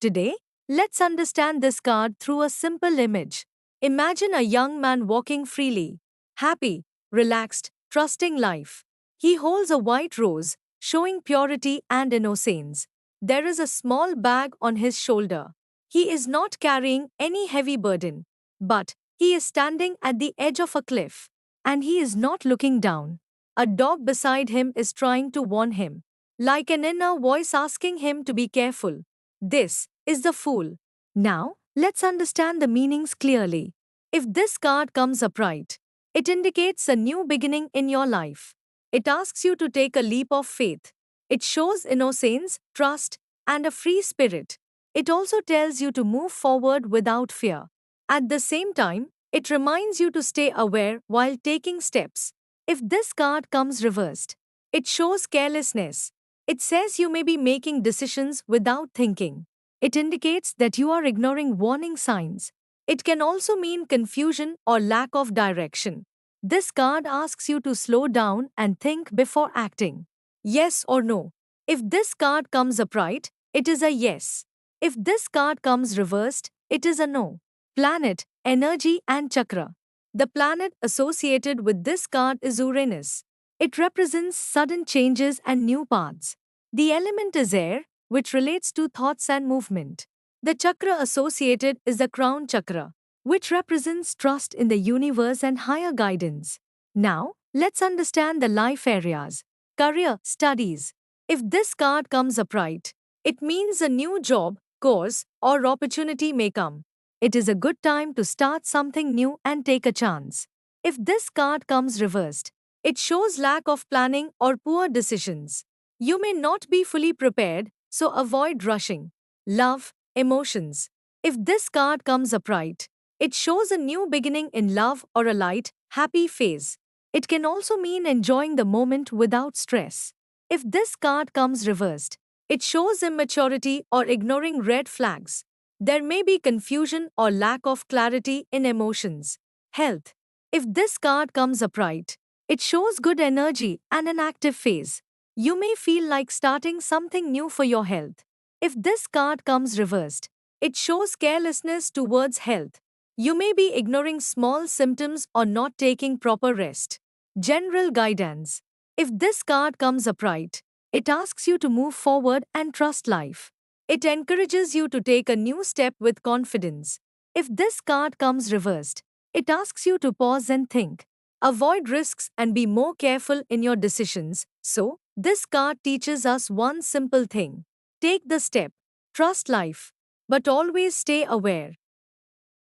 Today, let's understand this card through a simple image. Imagine a young man walking freely, happy, relaxed, trusting life. He holds a white rose, showing purity and innocence. There is a small bag on his shoulder. He is not carrying any heavy burden, but he is standing at the edge of a cliff, and he is not looking down. A dog beside him is trying to warn him, like an inner voice asking him to be careful. This is the Fool. Now, let's understand the meanings clearly. If this card comes upright, it indicates a new beginning in your life. It asks you to take a leap of faith. It shows innocence, trust, and a free spirit. It also tells you to move forward without fear. At the same time, it reminds you to stay aware while taking steps. If this card comes reversed, it shows carelessness. It says you may be making decisions without thinking. It indicates that you are ignoring warning signs. It can also mean confusion or lack of direction. This card asks you to slow down and think before acting. Yes or no. If this card comes upright, it is a yes. If this card comes reversed, it is a no. Planet, energy, and chakra. The planet associated with this card is Uranus. It represents sudden changes and new paths. The element is air, which relates to thoughts and movement. The chakra associated is the crown chakra, which represents trust in the universe and higher guidance. Now, let's understand the life areas. Career, studies. If this card comes upright, it means a new job, course, or opportunity may come. It is a good time to start something new and take a chance. If this card comes reversed, it shows lack of planning or poor decisions. You may not be fully prepared, so avoid rushing. Love, emotions. If this card comes upright, it shows a new beginning in love or a light, happy phase. It can also mean enjoying the moment without stress. If this card comes reversed, it shows immaturity or ignoring red flags. There may be confusion or lack of clarity in emotions. Health. If this card comes upright, it shows good energy and an active phase. You may feel like starting something new for your health. If this card comes reversed, it shows carelessness towards health. You may be ignoring small symptoms or not taking proper rest. General guidance. If this card comes upright, it asks you to move forward and trust life. It encourages you to take a new step with confidence. If this card comes reversed, it asks you to pause and think. Avoid risks and be more careful in your decisions. So, this card teaches us one simple thing. Take the step, trust life, but always stay aware.